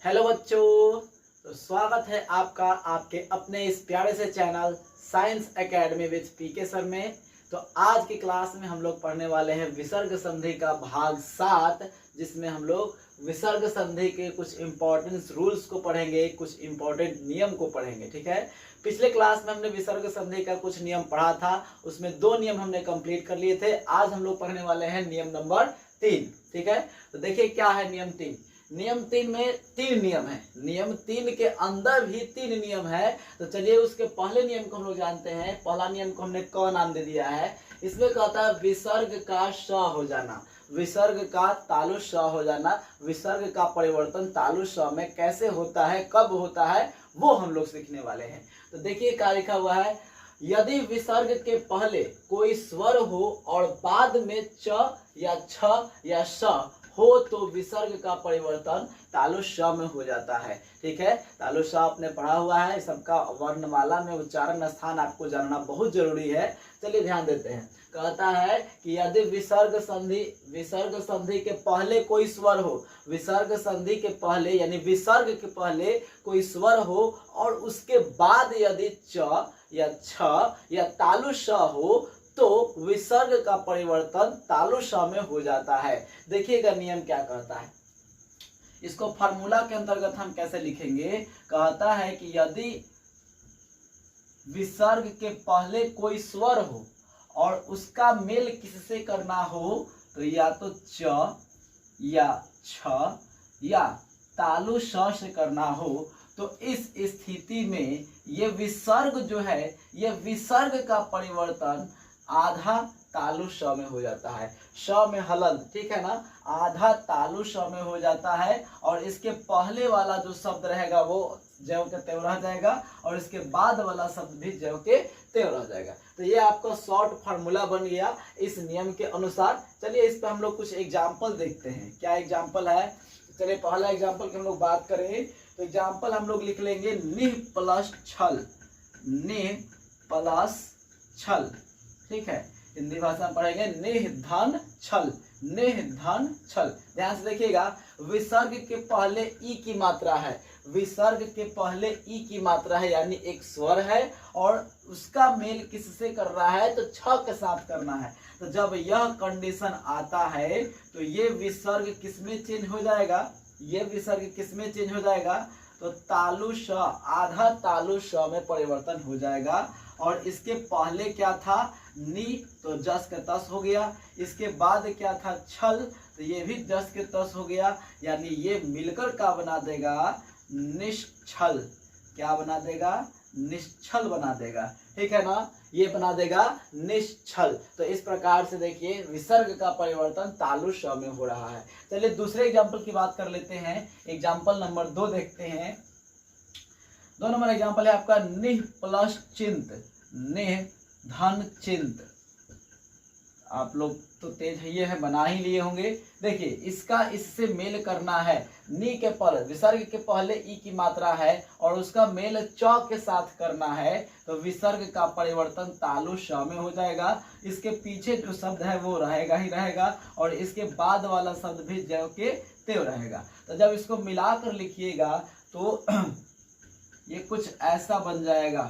Hello बच्चों, तो स्वागत है आपका आपके अपने इस प्यारे से channel science academy with PK sir में। तो आज की क्लास में हम लोग पढ़ने वाले हैं विसर्ग संधि का भाग 7, जिसमें हम लोग विसर्ग संधि के कुछ इंपॉर्टेंट रूल्स को पढ़ेंगे, कुछ इंपॉर्टेंट नियम को पढ़ेंगे। ठीक है, पिछले क्लास में हमने विसर्ग संधि का कुछ नियम पढ़ा था, उसमें 2 नियम हमने कंप्लीट कर लिए थे। आज हम लोग पढ़ने वाले हैं नियम नंबर 3। ठीक है, तो देखिए क्या है नियम 3। नियम 3 में 3 नियम है। नियम 3 के अंदर भी 3 नियम है। तो चलिए उसके पहले नियम को हम लोग जानते हैं। पहला नियम को हमने क नाम दे दिया है। इसमें कहता है विसर्ग का श हो जाना, विसर्ग का तालु श हो जाना। विसर्ग का परिवर्तन तालु श में कैसे होता है, कब होता है, वो हम लोग सीखने वाले हैं। तो देखिए क्या लिखा हुआ है। यदि विसर्ग के पहले कोई स्वर हो और बाद में च या छ या श हो तो विसर्ग का परिवर्तन तालु श में हो जाता है। ठीक है, तालु श आपने पढ़ा हुआ है, सबका वर्णमाला में उच्चारण स्थान आपको जानना बहुत जरूरी है। चलिए ध्यान देते हैं। कहता है कि यदि विसर्ग संधि के पहले कोई स्वर हो, विसर्ग संधि के पहले यानी विसर्ग के पहले कोई स्वर हो और उसके बाद यदि च या छ या तालु श हो तो विसर्ग का परिवर्तन तालु श में हो जाता है। देखिएगा नियम क्या कहता है। इसको फार्मूला के अंतर्गत हम कैसे लिखेंगे। कहता है कि यदि विसर्ग के पहले कोई स्वर हो और उसका मेल किससे करना हो तो या तो च या छ या तालु श से करना हो, तो इस स्थिति में ये विसर्ग जो है, ये विसर्ग का परिवर्तन आधा तालु श में हो जाता है। श में हलंत, ठीक है ना, आधा तालु श में हो जाता है। और इसके पहले वाला जो शब्द रहेगा वो ज्यों के त्यों रह जाएगा और इसके बाद वाला शब्द भी ज्यों के त्यों रह जाएगा। तो ये आपका शॉर्ट फार्मूला बन गया इस नियम के अनुसार। चलिए इस पर हम लोग कुछ एग्जाम्पल देखते हैं। क्या एग्जाम्पल है, चलिए पहला एग्जाम्पल की हम लोग बात करें तो एग्जाम्पल हम लोग लिख लेंगे निह प्लस छल, निह प्लस छल। ठीक है, हिंदी भाषा में पढ़ेंगे निह धन छल, निह धन छल। ध्यान से देखिएगा, विसर्ग के पहले ई की मात्रा है, विसर्ग के पहले ई की मात्रा है यानी एक स्वर है और उसका मेल किससे कर रहा है तो छ के साथ करना है। तो जब यह कंडीशन आता है तो ये विसर्ग किसमें चेंज हो जाएगा, ये विसर्ग किसमें चेंज हो जाएगा तो तालु श, आधा तालु श में परिवर्तन हो जाएगा। और इसके पहले क्या था नी, तो जस के तस हो गया। इसके बाद क्या था छल, तो ये भी जस के तस हो गया। यानी ये मिलकर क्या बना देगा निश्छल। क्या बना देगा, निश्छल बना देगा। ठीक है ना, ये बना देगा निश्छल। तो इस प्रकार से देखिए विसर्ग का परिवर्तन तालु श में हो रहा है। चलिए दूसरे एग्जाम्पल की बात कर लेते हैं। एग्जाम्पल नंबर 2 देखते हैं। 2 नंबर एग्जाम्पल है आपका निह प्लस चिंत, निह धन चिंत। आप लोग तो तेज है, ये है, बना ही लिए होंगे। देखिए इसका इससे मेल करना है। नी के पर विसर्ग के पहले ई की मात्रा है और उसका मेल च के साथ करना है तो विसर्ग का परिवर्तन तालु श में हो जाएगा। इसके पीछे जो शब्द है वो रहेगा ही रहेगा और इसके बाद वाला शब्द भी ज्यों के त्यों रहेगा। तो जब इसको मिलाकर लिखिएगा तो ये कुछ ऐसा बन जाएगा।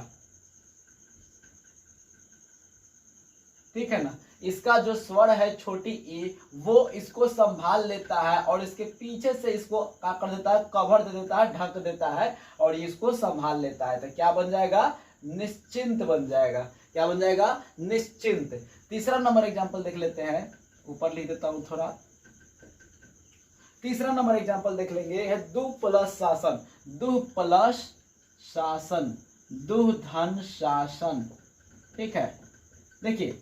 ठीक है ना, इसका जो स्वर है छोटी ई वो इसको संभाल लेता है और इसके पीछे से इसको क्या कर देता है, कवर दे देता है, ढक देता है और इसको संभाल लेता है। तो क्या बन जाएगा, निश्चिंत बन जाएगा। क्या बन जाएगा, निश्चिंत। तीसरा नंबर एग्जांपल देख लेते हैं, ऊपर लिख देता हूं थोड़ा। तीसरा नंबर एग्जांपल देख लेंगे है दु प्लस शासन, दु प्लस शासन, दुह धन शासन। ठीक है, देखिए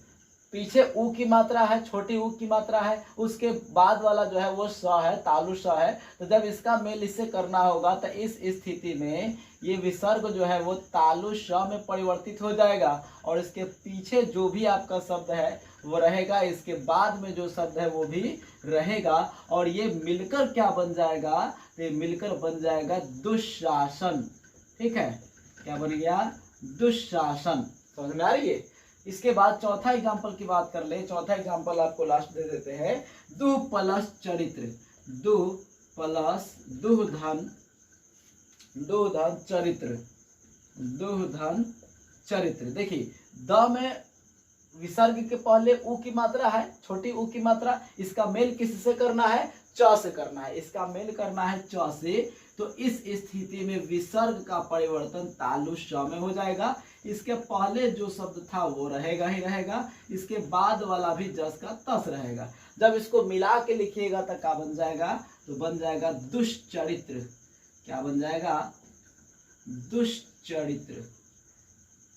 पीछे ऊ की मात्रा है, छोटी ऊ की मात्रा है, उसके बाद वाला जो है वो स है, तालु श है। तो जब इसका मेल इससे करना होगा तो इस स्थिति में ये विसर्ग जो है वो तालु श में परिवर्तित हो जाएगा और इसके पीछे जो भी आपका शब्द है वो रहेगा, इसके बाद में जो शब्द है वो भी रहेगा और ये मिलकर क्या बन जाएगा, ये मिलकर बन जाएगा दुशासन। ठीक है, क्या बन गया, दुशासन। समझ में आ रही है। इसके बाद चौथा एग्जांपल की बात कर ले। चौथा एग्जांपल आपको लास्ट दे देते हैं। दु प्लस चरित्र, दु प्लस दुह धन दुधन चरित्र, दुधन चरित्र। देखिए द में विसर्ग के पहले उ की मात्रा है, छोटी उ की मात्रा, इसका मेल किससे करना है, च से करना है, इसका मेल करना है च से। तो इस स्थिति में विसर्ग का परिवर्तन तालु श में हो जाएगा। इसके पहले जो शब्द था वो रहेगा ही रहेगा, इसके बाद वाला भी जस का तस रहेगा। जब इसको मिला के लिखिएगा तो क्या बन जाएगा, तो बन जाएगा दुष्चरित्र। क्या बन जाएगा, दुष्चरित्र।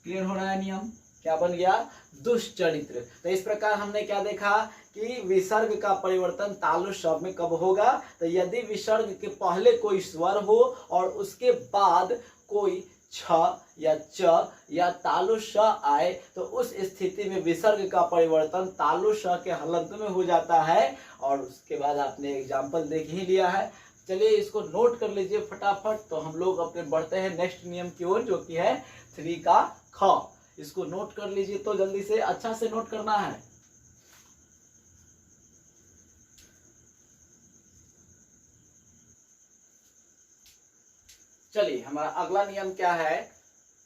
क्लियर हो रहा है नियम, क्या बन गया, दुष्चरित्र। तो इस प्रकार हमने क्या देखा कि विसर्ग का परिवर्तन तालु श में कब होगा, तो यदि विसर्ग के पहले कोई स्वर हो और उसके बाद कोई छ या च या तालु श आए, तो उस स्थिति में विसर्ग का परिवर्तन तालु श के हलंत में हो जाता है। और उसके बाद आपने एग्जाम्पल देख ही लिया है। चलिए इसको नोट कर लीजिए फटाफट। तो हम लोग अपने बढ़ते हैं नेक्स्ट नियम की ओर, जो कि है 3 का ख। इसको नोट कर लीजिए, तो जल्दी से अच्छा से नोट करना है। चलिए हमारा अगला नियम क्या है,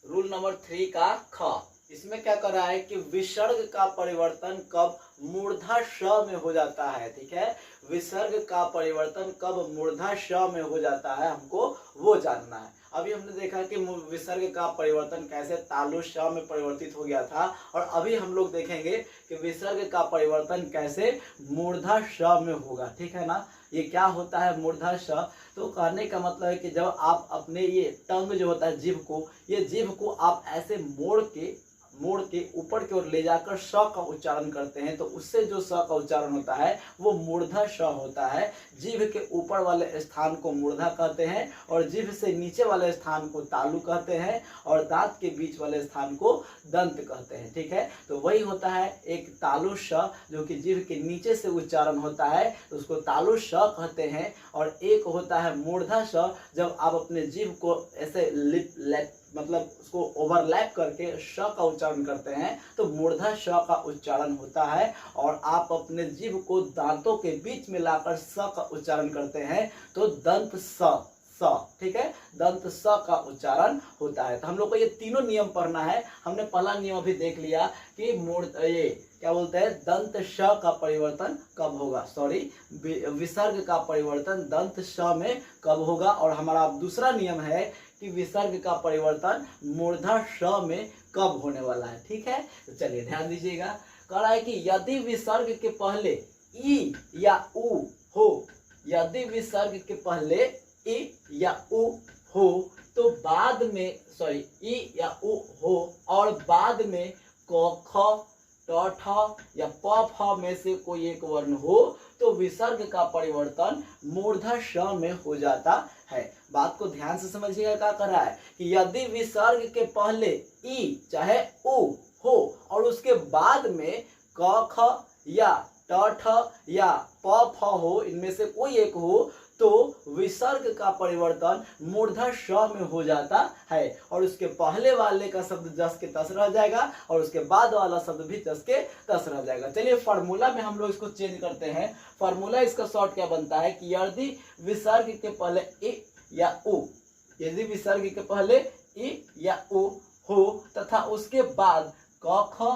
रूल नंबर 3 का ख। इसमें क्या कर रहा है कि विसर्ग का परिवर्तन कब मूर्धा श में हो जाता है। ठीक है, विसर्ग का परिवर्तन कब मूर्धा श में हो जाता है, हमको वो जानना है। अभी हमने देखा कि विसर्ग का परिवर्तन कैसे तालु श में परिवर्तित हो गया था, और अभी हम लोग देखेंगे कि विसर्ग का परिवर्तन कैसे मूर्धा श में होगा। ठीक है ना, ये क्या होता है मूर्धा श, तो कहने का मतलब है कि जब आप अपने ये टंग जो होता है जीभ को, ये जीभ को आप ऐसे मोड़ के ऊपर की ओर ले जाकर श का उच्चारण करते हैं, तो उससे जो स का उच्चारण होता है वो मूर्धा श होता है। जीभ के ऊपर वाले स्थान को मूर्धा कहते हैं, और जीभ से नीचे वाले स्थान को तालु कहते हैं, और दांत के बीच वाले स्थान को दंत कहते हैं। ठीक है, तो वही होता है एक तालु श, जो कि जीभ के नीचे से उच्चारण होता है, तो उसको तालु श कहते हैं। और एक होता है मूर्धा श, जब आप अपने जीभ को ऐसे मतलब उसको ओवरलैप करके श का उच्चारण करते हैं, तो मूर्धा श का उच्चारण होता है। और आप अपने जीभ को दांतों के बीच में लाकर स का उच्चारण करते हैं, तो दंत स। ठीक है, दंत स का उच्चारण होता है। तो हम लोग को ये तीनों नियम पढ़ना है। हमने पहला नियम अभी देख लिया कि ये क्या बोलते हैं, दंत श का परिवर्तन कब होगा, सॉरी विसर्ग का परिवर्तन दंत श में कब होगा। और हमारा दूसरा नियम है कि विसर्ग का परिवर्तन मूर्धा श में कब होने वाला है। ठीक है, तो चलिए ध्यान दीजिएगा। कह रहा है कि यदि विसर्ग के पहले ई या उ हो, यदि विसर्ग के पहले ई या उ हो, तो बाद में ई या उ हो और बाद में क ख ट ठ या प फ में से कोई एक वर्ण हो, तो विसर्ग का परिवर्तन मूर्धा श में हो जाता है। बात को ध्यान से समझिएगा। क्या कर रहा है कि यदि विसर्ग के पहले ई चाहे उ हो और उसके बाद में क ख या ट ठ या प फ हो, इनमें से कोई एक हो, तो विसर्ग का परिवर्तन मूर्धा श में हो जाता है, और उसके पहले वाले का शब्द जस के तस रह जाएगा और उसके बाद वाला शब्द भी जस के तस रह जाएगा। चलिए फार्मूला में हम लोग इसको चेंज करते हैं। फार्मूला इसका शॉर्ट क्या बनता है कि यदि विसर्ग के पहले इ या उ, यदि विसर्ग के पहले इ या उ हो तथा उसके बाद क ख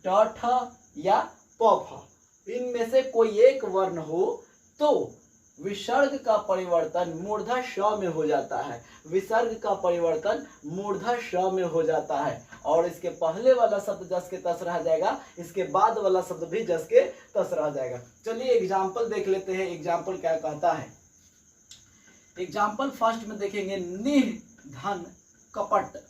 ट ठ या प फ, इनमें से कोई एक वर्ण हो, तो विसर्ग का परिवर्तन मूर्धा श में हो जाता है। विसर्ग का परिवर्तन मूर्धा श में हो जाता है, और इसके पहले वाला शब्द जस के तस रह जाएगा, इसके बाद वाला शब्द भी जस के तस रह जाएगा। चलिए एग्जाम्पल देख लेते हैं। एग्जाम्पल क्या कहता है, एग्जाम्पल फर्स्ट में देखेंगे, निह धन कपट।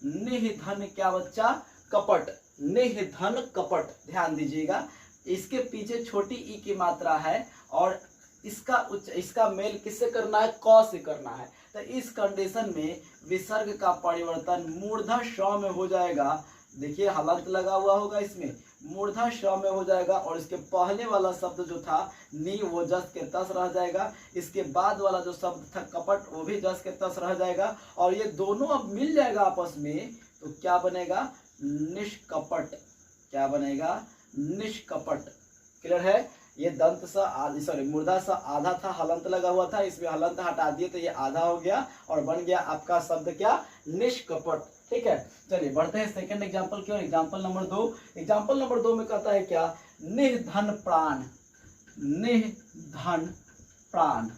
निह धन क्या बच्चा, कपट, निह धन कपट। ध्यान दीजिएगा, इसके पीछे छोटी ई की मात्रा है और इसका मेल किससे करना है, क से करना है। तो इस कंडीशन में विसर्ग का परिवर्तन मूर्धा श में हो जाएगा। देखिए हलंत लगा हुआ होगा, इसमें मूर्धा श में हो जाएगा, और इसके पहले वाला शब्द जो था नी वो जस के तस रह जाएगा। इसके बाद वाला जो शब्द था कपट वो भी जस के तस रह जाएगा, और ये दोनों अब मिल जाएगा आपस में, तो क्या बनेगा, निष्कपट। क्या बनेगा, निष्कपट। क्लियर है। ये दंत स सॉरी मूर्धा स आधा था, हलंत लगा हुआ था, इसमें हलंत हटा दिए तो ये आधा हो गया और बन गया आपका शब्द क्या, निष्कपट। ठीक है, चलिए बढ़ते हैं सेकंड एग्जांपल की ओर। एग्जांपल नंबर 2, एग्जांपल नंबर 2 में कहता है क्या, निधन प्राण, निधन प्राण,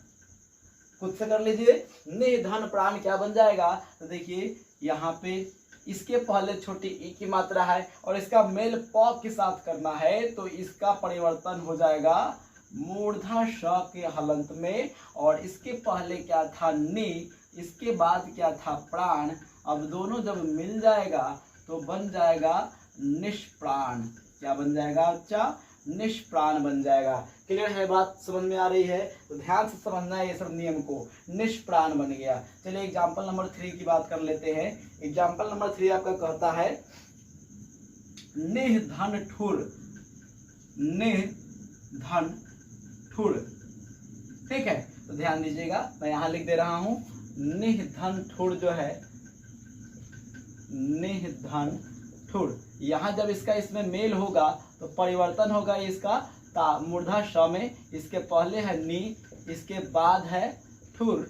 खुद से कर लीजिए। निधन प्राण क्या बन जाएगा, तो देखिए यहाँ पे इसके पहले छोटी ई की मात्रा है और इसका मेल प के साथ करना है, तो इसका परिवर्तन हो जाएगा मूर्धा श के हलंत में, और इसके पहले क्या था नी, इसके बाद क्या था प्राण। अब दोनों जब मिल जाएगा तो बन जाएगा निष्प्राण। क्या बन जाएगा बच्चा, निष्प्राण बन जाएगा। क्लियर है, बात समझ में आ रही है, तो ध्यान से समझना है ये सब नियम को। निष्प्राण बन गया। चलिए एग्जांपल नंबर 3 की बात कर लेते हैं। एग्जांपल नंबर 3 आपका कहता है निधन ठुर, निधन ठुर। ठीक है, तो ध्यान दीजिएगा, मैं यहां लिख दे रहा हूं निधन ठुर जो है, निधन ठुर। यहाँ जब इसका इसमें मेल होगा तो परिवर्तन होगा इसका मूर्धा श में, इसके पहले है नी, इसके बाद है ठुर,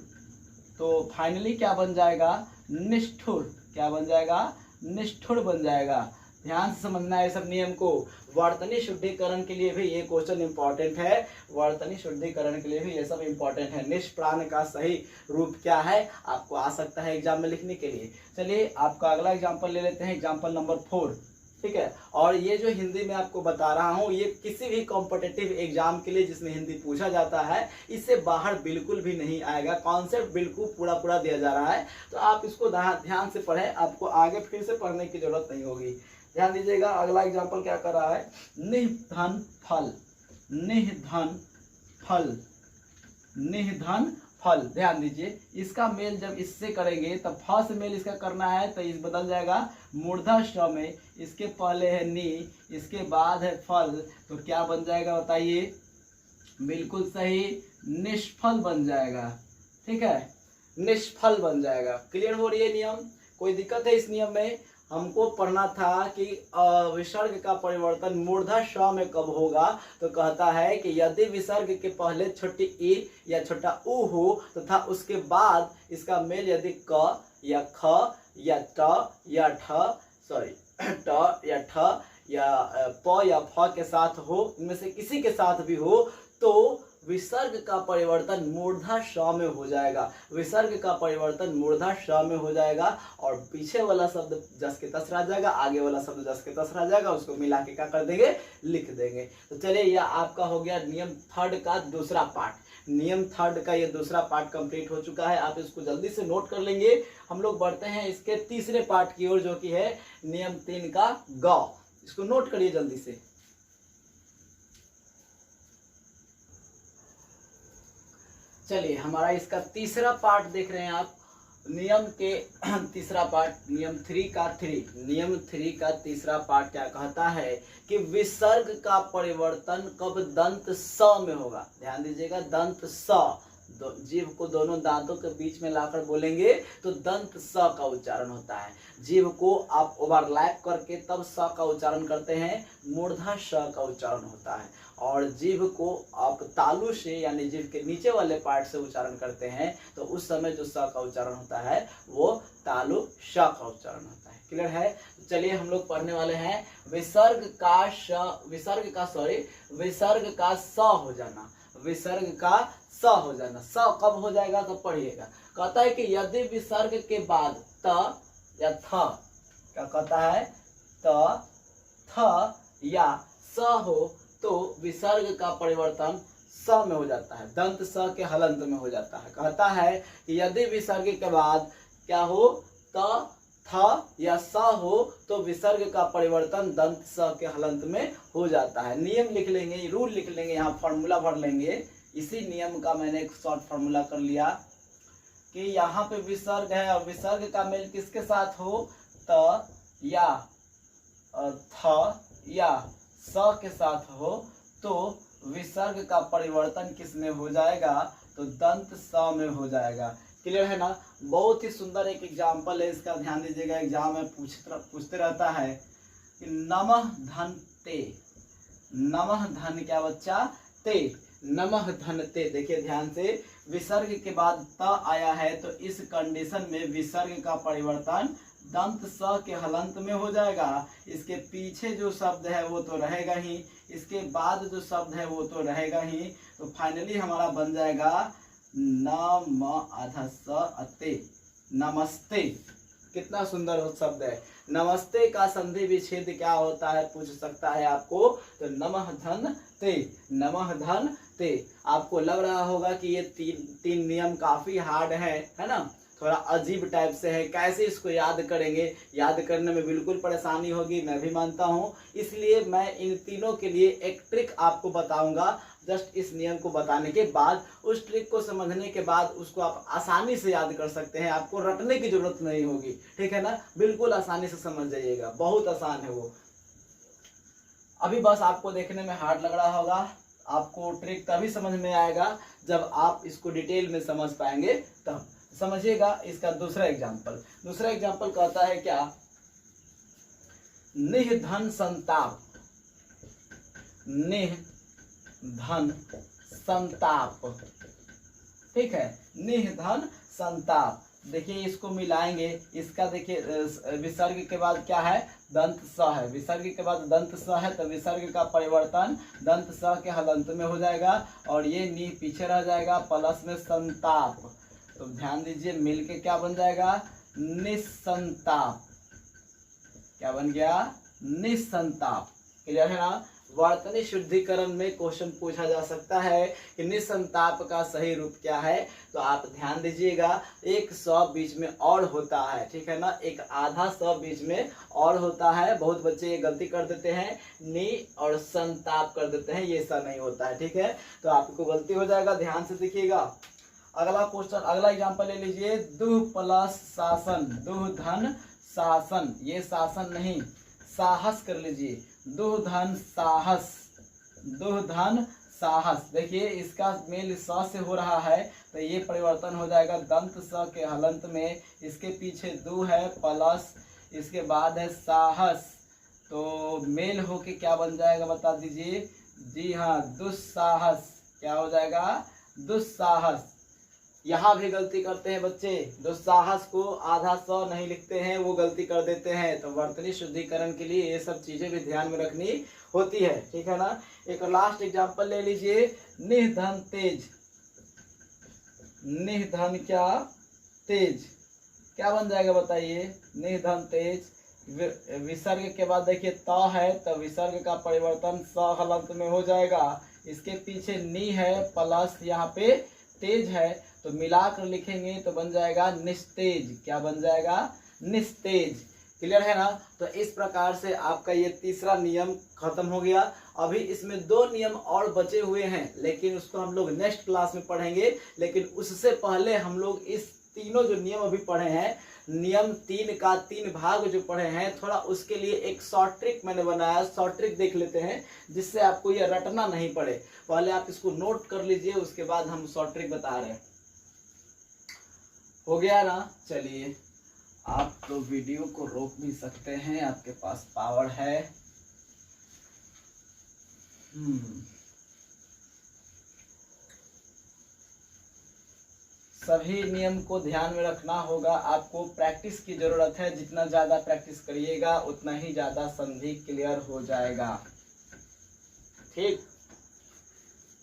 तो फाइनली क्या बन जाएगा, निष्ठुर। क्या बन जाएगा, निष्ठुर बन जाएगा। ध्यान से समझना है सब नियम को। वर्तनी शुद्धिकरण के लिए भी ये क्वेश्चन इंपॉर्टेंट है, वर्तनी शुद्धिकरण के लिए भी ये सब इंपॉर्टेंट है। निष्प्राण का सही रूप क्या है, आपको आ सकता है एग्जाम में लिखने के लिए। चलिए आपका अगला एग्जांपल ले लेते हैं, एग्जांपल नंबर 4। ठीक है, और ये जो हिंदी में आपको बता रहा हूँ, ये किसी भी कॉम्पिटिटिव एग्जाम के लिए जिसमें हिंदी पूछा जाता है, इससे बाहर बिल्कुल भी नहीं आएगा। कॉन्सेप्ट बिल्कुल पूरा पूरा दिया जा रहा है, तो आप इसको ध्यान से पढ़ें, आपको आगे फिर से पढ़ने की जरूरत नहीं होगी। ध्यान दीजिएगा, अगला एग्जाम्पल क्या कर रहा है, निधन फल, निधन फल, निधन फल। ध्यान दीजिए, इसका मेल जब इससे करेंगे तब फ से मेल इसका करना है, तो इस बदल जाएगा मूर्धा श में, इसके पहले है नी, इसके बाद है फल, तो क्या बन जाएगा बताइए, बिल्कुल सही, निष्फल बन जाएगा। ठीक है, निष्फल बन जाएगा। क्लियर हो रही है नियम, कोई दिक्कत है इस नियम में? हमको पढ़ना था कि विसर्ग का परिवर्तन मूर्धा श में कब होगा, तो कहता है कि यदि विसर्ग के पहले छोटी ई या छोटा उ हो तथा उसके बाद इसका मेल यदि क या ख या ट या ठ ट या ठ या प या फ के साथ हो, इनमें से किसी के साथ भी हो, तो विसर्ग का परिवर्तन मूर्धा श में हो जाएगा। विसर्ग का परिवर्तन मूर्धा श में हो जाएगा और पीछे वाला शब्द जस के तस रह जाएगा, आगे वाला शब्द जस के तस रह जाएगा, उसको मिला के क्या कर देंगे, लिख देंगे। तो चलिए यह आपका हो गया नियम 3 का दूसरा पार्ट। नियम 3 का ये दूसरा पार्ट कंप्लीट हो चुका है, आप इसको जल्दी से नोट कर लेंगे। हम लोग बढ़ते हैं इसके तीसरे पार्ट की ओर, जो कि है नियम 3 का ग। इसको नोट करिए जल्दी से। चलिए हमारा इसका तीसरा पार्ट देख रहे हैं आप, नियम के तीसरा पार्ट, नियम 3 का 3। नियम 3 का तीसरा पार्ट क्या कहता है कि विसर्ग का परिवर्तन कब दंत स में होगा। ध्यान दीजिएगा, दंत स, जीभ को दोनों दांतों के बीच में लाकर बोलेंगे तो दंत स का उच्चारण होता है। जीभ को आप ओवरलैप करके तब स का उच्चारण करते हैं, मूर्धा श का उच्चारण होता है। और जीभ को आप तालु से यानी जीभ के नीचे वाले पार्ट से उच्चारण करते हैं, तो उस समय जो स का उच्चारण होता है वो तालु श का उच्चारण होता है। क्लियर है? चलिए हम लोग पढ़ने वाले हैं विसर्ग का स हो जाना, विसर्ग का स हो जाना। स कब हो जाएगा तो पढ़िएगा। कहता है कि यदि विसर्ग के बाद त या थ, क्या कहता है, त थ या स हो तो विसर्ग का परिवर्तन स में हो जाता है, दंत स के हलंत में हो जाता है। कहता है कि यदि विसर्ग के बाद क्या हो, त थ या स हो तो विसर्ग का परिवर्तन दंत स के हलंत में हो जाता है। नियम लिख लेंगे, रूल लिख लेंगे, यहाँ फॉर्मूला भर लेंगे। इसी नियम का मैंने एक शॉर्ट फार्मूला कर लिया कि यहाँ पे विसर्ग है और विसर्ग का मेल किसके साथ हो, त या थ या स के साथ हो तो विसर्ग का परिवर्तन किस में हो जाएगा, तो दंत स में हो जाएगा। क्लियर है ना? बहुत ही सुंदर एक एग्जाम्पल है, इसका ध्यान दीजिएगा। एग्जाम में पूछते रहता है कि नमः धन ते, नमः धन क्या बच्चा, ते, नमः धन ते। देखिए ध्यान से, विसर्ग के बाद त आया है तो इस कंडीशन में विसर्ग का परिवर्तन दंत स के हलंत में हो जाएगा। इसके पीछे जो शब्द है वो तो रहेगा ही, इसके बाद जो शब्द है वो तो रहेगा ही। तो फाइनली हमारा बन जाएगा न म आधा स अते, नमस्ते। कितना सुंदर शब्द है। नमस्ते का संधि विच्छेद क्या होता है पूछ सकता है आपको, तो नमः धन ते, नमः धन ते। आपको लग रहा होगा कि ये तीन नियम काफी हार्ड है ना, थोड़ा अजीब टाइप से है, कैसे इसको याद करेंगे, याद करने में बिल्कुल परेशानी होगी, मैं भी मानता हूँ। इसलिए मैं इन तीनों के लिए एक ट्रिक आपको बताऊंगा। जस्ट इस नियम को बताने के बाद, उस ट्रिक को समझने के बाद उसको आप आसानी से याद कर सकते हैं, आपको रटने की जरूरत नहीं होगी, ठीक है ना, बिल्कुल आसानी से समझ जाइएगा, बहुत आसान है वो। अभी बस आपको देखने में हार्ड लग रहा होगा, आपको ट्रिक तभी समझ में आएगा जब आप इसको डिटेल में समझ पाएंगे तब। समझिएगा इसका दूसरा एग्जाम्पल कहता है क्या, निह धन संताप, निह धन संताप, ठीक है, निह धन संताप। देखिए इसको मिलाएंगे, इसका देखिए विसर्ग के बाद क्या है, दंत स है, विसर्ग के बाद दंत स है तो विसर्ग का परिवर्तन दंत स के हलंत में हो जाएगा और ये नी पीछे रह जाएगा, प्लस में संताप। तो ध्यान दीजिए मिलके क्या बन जाएगा, निसंताप। क्या बन गया, निसंताप। क्लियर है ना। वर्तनी शुद्धिकरण में क्वेश्चन पूछा जा सकता है कि निसंताप का सही रूप क्या है, तो आप ध्यान दीजिएगा, एक स बीच में और होता है, ठीक है ना, एक आधा स बीच में और होता है। बहुत बच्चे ये गलती कर देते हैं, नी और संताप कर देते हैं, ये ऐसा नहीं होता है, ठीक है, तो आपको गलती हो जाएगा, ध्यान से देखिएगा। अगला क्वेश्चन, अगला एग्जाम्पल ले लीजिए, दुह प्लस शासन, दुह धन शासन, ये शासन नहीं साहस कर लीजिए, दुह धन साहस, दुह धन साहस। देखिए इसका मेल स से हो रहा है तो ये परिवर्तन हो जाएगा दंत स के हलंत में, इसके पीछे दु है प्लस इसके बाद है साहस, तो मेल होके क्या बन जाएगा बता दीजिए। जी हाँ, दुस्साहस। क्या हो जाएगा, दुस्साहस। यहाँ भी गलती करते हैं बच्चे, दुस्साहस को आधा स नहीं लिखते हैं, वो गलती कर देते हैं। तो वर्तनी शुद्धिकरण के लिए ये सब चीजें भी ध्यान में रखनी होती है, ठीक है ना। एक लास्ट एग्जांपल ले लीजिए, निधन तेज, निधन क्या तेज, क्या बन जाएगा बताइए, निधन तेज। विसर्ग के बाद देखिए त है तो विसर्ग का परिवर्तन स हलंत में हो जाएगा, इसके पीछे नी है प्लस यहाँ पे तेज है, तो मिलाकर लिखेंगे तो बन जाएगा निस्तेज। क्या बन जाएगा, निस्तेज। क्लियर है ना। तो इस प्रकार से आपका ये तीसरा नियम खत्म हो गया। अभी इसमें 2 नियम और बचे हुए हैं, लेकिन उसको हम लोग नेक्स्ट क्लास में पढ़ेंगे। लेकिन उससे पहले हम लोग इस तीनों जो नियम अभी पढ़े हैं, नियम 3 का 3 भाग जो पढ़े हैं, थोड़ा उसके लिए एक शॉर्ट ट्रिक मैंने बनाया, शॉर्ट ट्रिक देख लेते हैं जिससे आपको ये रटना नहीं पड़े। पहले आप इसको नोट कर लीजिए, उसके बाद हम शॉर्ट ट्रिक बता रहे हैं। हो गया ना। चलिए, आप तो वीडियो को रोक भी सकते हैं, आपके पास पावर है। सभी नियम को ध्यान में रखना होगा, आपको प्रैक्टिस की जरूरत है। जितना ज्यादा प्रैक्टिस करिएगा उतना ही ज्यादा संधि क्लियर हो जाएगा। ठीक,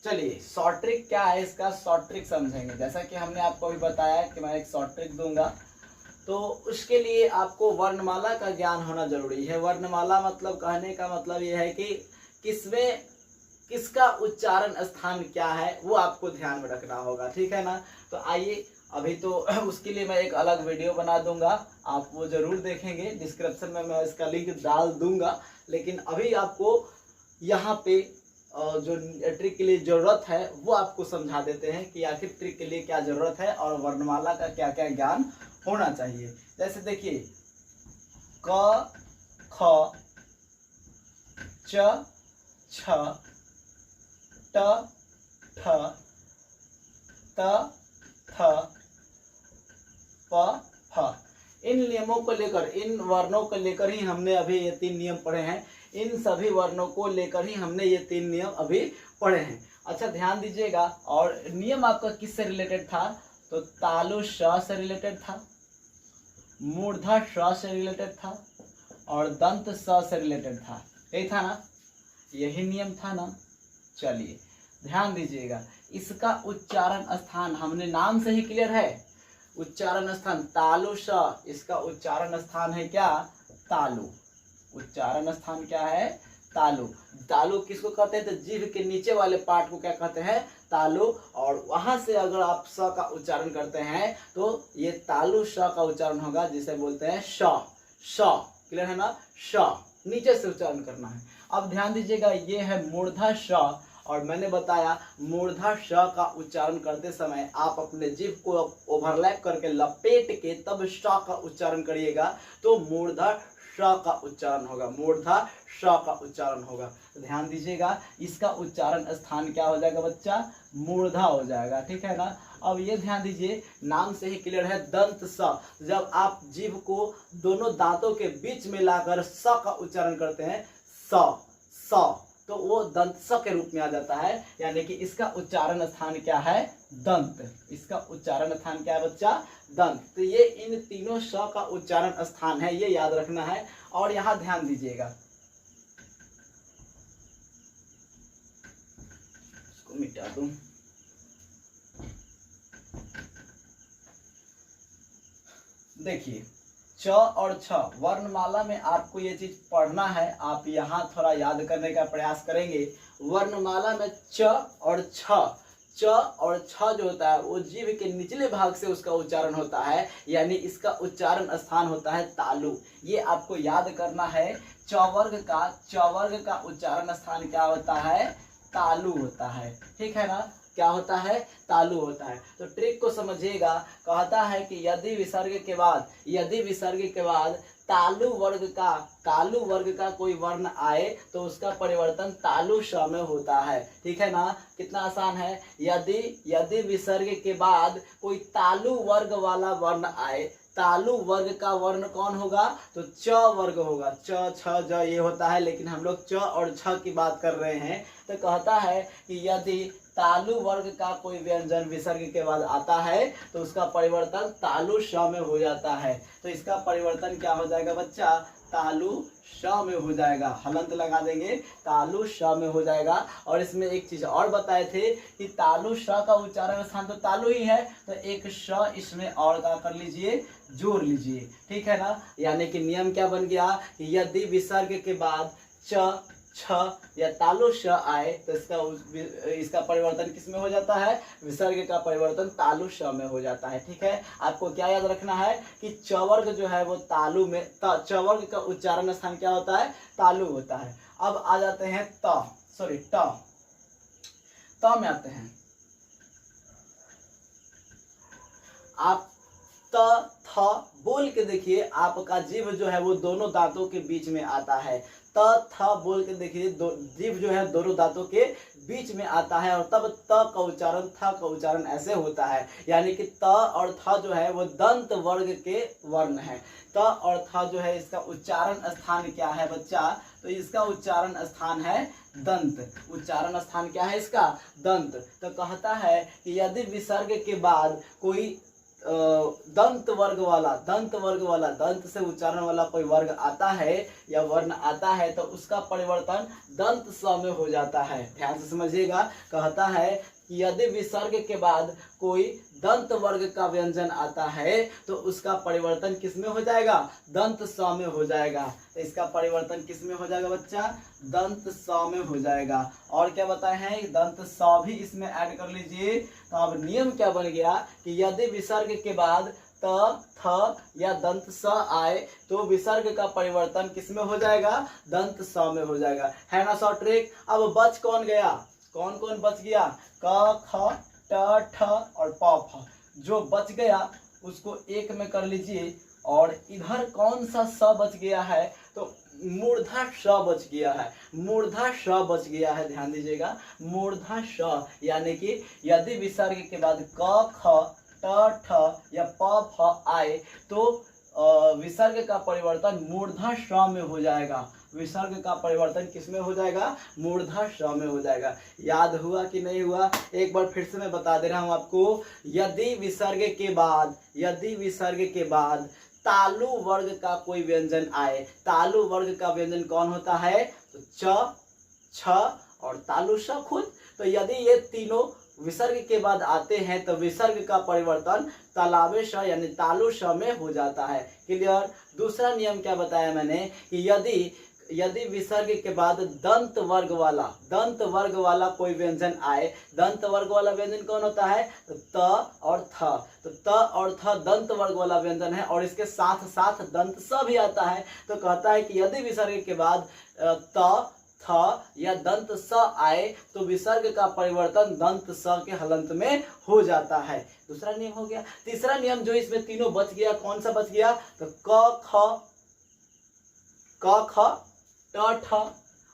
चलिए शॉर्ट ट्रिक क्या है, इसका शॉर्ट ट्रिक समझेंगे। जैसा कि हमने आपको अभी बताया कि मैं एक शॉर्ट ट्रिक दूंगा, तो उसके लिए आपको वर्णमाला का ज्ञान होना जरूरी है। वर्णमाला मतलब, कहने का मतलब यह है कि किसमें किसका उच्चारण स्थान क्या है वो आपको ध्यान में रखना होगा, ठीक है ना। तो आइए, अभी तो उसके लिए मैं एक अलग वीडियो बना दूंगा, आप वो जरूर देखेंगे, डिस्क्रिप्शन में मैं इसका लिंक डाल दूंगा। लेकिन अभी आपको यहाँ पे जो ट्रिक के लिए जरूरत है वो आपको समझा देते हैं कि आखिर ट्रिक के लिए क्या जरूरत है और वर्णमाला का क्या क्या ज्ञान होना चाहिए। जैसे देखिए, क ख च छ ट ठ त थ प फ। इन नियमों को लेकर, इन वर्णों को लेकर ही हमने अभी ये 3 नियम पढ़े हैं। इन सभी वर्णों को लेकर ही हमने ये 3 नियम अभी पढ़े हैं। अच्छा ध्यान दीजिएगा, और नियम आपका किससे रिलेटेड था, तो तालु श से रिलेटेड था, मूर्धा श से रिलेटेड था, और दंत स से रिलेटेड था। यही था ना, यही नियम था ना। चलिए ध्यान दीजिएगा, इसका उच्चारण स्थान हमने नाम से ही क्लियर है। उच्चारण स्थान तालु श, इसका उच्चारण स्थान है क्या, तालु। उच्चारण स्थान क्या है, तालु। तालु किसको कहते हैं, तो जीभ के नीचे वाले पार्ट को क्या कहते हैं, तालु। और वहां से अगर आप स का उच्चारण करते हैं तो ये तालु श का उच्चारण होगा, जिसे बोलते हैं श। श क्लियर है ना, श नीचे से उच्चारण करना है। अब ध्यान दीजिएगा, ये है मूर्धा श, और मैंने बताया मूर्धा श का उच्चारण करते समय आप अपने जीभ को ओवरलैप करके लपेट के तब श का उच्चारण करिएगा, तो मूर्धा श का उच्चारण होगा, मूर्धा श का उच्चारण होगा। तो ध्यान दीजिएगा, इसका उच्चारण स्थान क्या हो जाएगा बच्चा, मूर्धा हो जाएगा, ठीक है ना। अब ये ध्यान दीजिए, नाम से ही क्लियर है दंत स, जब आप जीभ को दोनों दांतों के बीच में लाकर स का उच्चारण करते हैं, स, तो वो दंत स के रूप में आ जाता है, यानी कि इसका उच्चारण स्थान क्या है, दंत। इसका उच्चारण स्थान क्या है बच्चा, दंत। तो ये इन तीनों स का उच्चारण स्थान है, ये याद रखना है। और यहाँ ध्यान दीजिएगा, इसको मिटा दूं। देखिए च और छ वर्णमाला में आपको ये चीज पढ़ना है, आप यहाँ थोड़ा याद करने का प्रयास करेंगे। वर्णमाला में च और छ, च और छ जो होता है वो जीभ के निचले भाग से उसका उच्चारण होता है, यानी इसका उच्चारण स्थान होता है तालु। ये आपको याद करना है। च वर्ग का उच्चारण स्थान क्या होता है, तालु होता है, ठीक है ना। क्या होता है, तालु होता है। तो ट्रिक को समझिएगा, कहता है कि यदि विसर्ग के बाद तालु वर्ग का कोई वर्ण आए तो उसका परिवर्तन तालु श में होता है, ठीक है ना। कितना आसान है, यदि विसर्ग के बाद कोई तालु वर्ग वाला वर्ण आए, तालु वर्ग का वर्ण कौन होगा, तो च वर्ग होगा। च छ ज ये होता है, लेकिन हम लोग च और छ की बात कर रहे हैं। तो कहता है कि यदि तालु वर्ग का कोई व्यंजन विसर्ग के बाद आता है तो उसका परिवर्तन तालु श में हो जाता है। तो इसका परिवर्तन क्या हो जाएगा बच्चा, तालु श में हो जाएगा। हलंत लगा देंगे, तालु श में हो जाएगा। और इसमें एक चीज और बताए थे कि तालु श का उच्चारण स्थान तो तालु ही है, तो एक श इसमें और का कर लीजिए, जोड़ लीजिए, ठीक है ना। यानी कि नियम क्या बन गया कि यदि विसर्ग के बाद च छ या तालु श आए तो इसका परिवर्तन किस में हो जाता है, विसर्ग का परिवर्तन तालु श में हो जाता है, ठीक है। आपको क्या याद रखना है कि च वर्ग जो है वो तालु में, च वर्ग का उच्चारण स्थान क्या होता है, तालु होता है। अब आ जाते हैं त में आते हैं। आप त थ बोल के देखिए, आपका जीभ जो है वो दोनों दांतों के बीच में आता है। त थ बोल के देखिए, जीभ जो है दोनों दांतों के बीच में आता है, और तब त का उच्चारण थ का उच्चारण ऐसे होता है। यानी कि त और थ जो है वो दंत वर्ग के वर्ण है। त और थ जो है इसका उच्चारण स्थान क्या है बच्चा, तो इसका उच्चारण स्थान है दंत। उच्चारण स्थान क्या है इसका, दंत। तो कहता है कि यदि विसर्ग के बाद कोई दंत वर्ग वाला दंत से उच्चारण वाला कोई वर्ग आता है या वर्ण आता है तो उसका परिवर्तन दंत स में हो जाता है। ध्यान से समझिएगा, कहता है कि यदि विसर्ग के बाद कोई दंत वर्ग का व्यंजन आता है तो उसका परिवर्तन किस में हो जाएगा, दंत स में हो जाएगा। तो इसका परिवर्तन किस में हो जाएगा बच्चा, दंत स में हो जाएगा। और क्या बताए हैं, दंत स भी इसमें ऐड कर लीजिए। तो अब नियम क्या बन गया कि यदि विसर्ग के बाद त थ या दंत स आए तो विसर्ग का परिवर्तन किस में हो जाएगा, दंत स में हो जाएगा, है ना शॉर्ट ट्रिक। अब बच कौन गया, कौन कौन बच गया, क ख ट ठ और प फ। जो बच गया उसको एक में कर लीजिए। और इधर कौन सा स बच गया है, तो मूर्धा श बच गया है, मूर्धा श बच गया है। ध्यान दीजिएगा, मूर्धा श, यानी कि यदि विसर्ग के बाद क ख ट ठ या प फ आए तो विसर्ग का परिवर्तन मूर्धा श में हो जाएगा। विसर्ग का परिवर्तन किसमें हो जाएगा, मूर्धर ष में हो जाएगा। याद हुआ कि नहीं हुआ, एक बार फिर से मैं बता दे रहा हूं आपको। यदि विसर्ग के बाद तालु वर्ग का कोई व्यंजन आए, तालु वर्ग का व्यंजन कौन होता है, तो च, छ और तालु श खुद। तो यदि ये तीनों विसर्ग के बाद आते हैं तो विसर्ग का परिवर्तन तालाबे श यानी तालु श में हो जाता है। क्लियर। दूसरा नियम क्या बताया मैंने कि यदि विसर्ग के बाद दंत वर्ग वाला कोई व्यंजन आए, दंत वर्ग वाला व्यंजन कौन होता है, तो त और थ। तो त और थ दंत वर्ग वाला व्यंजन है और इसके साथ साथ दंत स भी आता है। तो कहता है कि यदि विसर्ग के बाद त, थ या दंत स आए तो विसर्ग का परिवर्तन दंत स के हलंत में हो जाता है। दूसरा नियम हो गया। तीसरा नियम जो इसमें तीनों बच गया, कौन सा बच गया, तो क ख ट ठ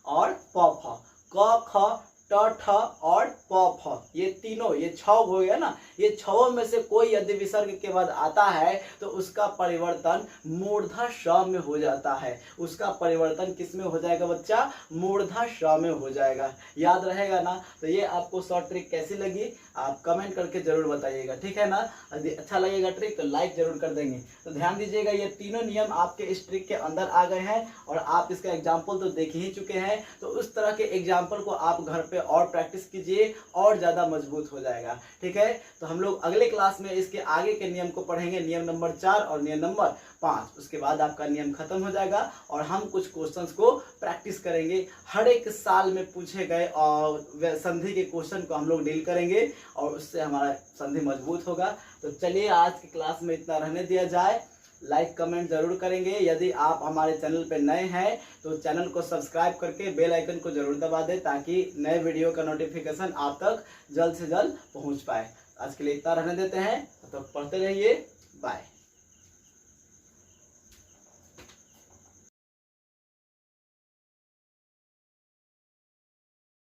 और प फ। क ख ट ठ और प फ, ये तीनों, ये छह हो गया ना। ये छहों में से कोई यदि विसर्ग के बाद आता है तो उसका परिवर्तन मूर्धर ष में हो जाता है। उसका परिवर्तन किस में हो जाएगा बच्चा, मूर्धर ष में हो जाएगा। याद रहेगा ना। तो ये आपको शॉर्ट ट्रिक कैसी लगी आप कमेंट करके जरूर बताइएगा, ठीक है ना। यदि अच्छा लगेगा ट्रिक तो लाइक जरूर कर देंगे। तो ध्यान दीजिएगा, ये तीनों नियम आपके इस ट्रिक के अंदर आ गए हैं और आप इसका एग्जाम्पल तो देख ही चुके हैं। तो उस तरह के एग्जाम्पल को आप घर पे और प्रैक्टिस कीजिए और ज़्यादा मजबूत हो जाएगा, ठीक है। तो हम लोग अगले क्लास में इसके आगे के नियम को पढ़ेंगे, नियम नंबर 4 और नियम नंबर 5। उसके बाद आपका नियम खत्म हो जाएगा और हम कुछ क्वेश्चंस को प्रैक्टिस करेंगे। हर एक साल में पूछे गए और संधि के क्वेश्चन को हम लोग डील करेंगे और उससे हमारा संधि मजबूत होगा। तो चलिए आज की क्लास में इतना रहने दिया जाए। लाइक कमेंट जरूर करेंगे। यदि आप हमारे चैनल पे नए हैं तो चैनल को सब्सक्राइब करके बेल आइकन को जरूर दबा दें ताकि नए वीडियो का नोटिफिकेशन आप तक जल्द से जल्द पहुंच पाए। आज के लिए इतना रहने देते हैं, तो पढ़ते रहिए। बाय।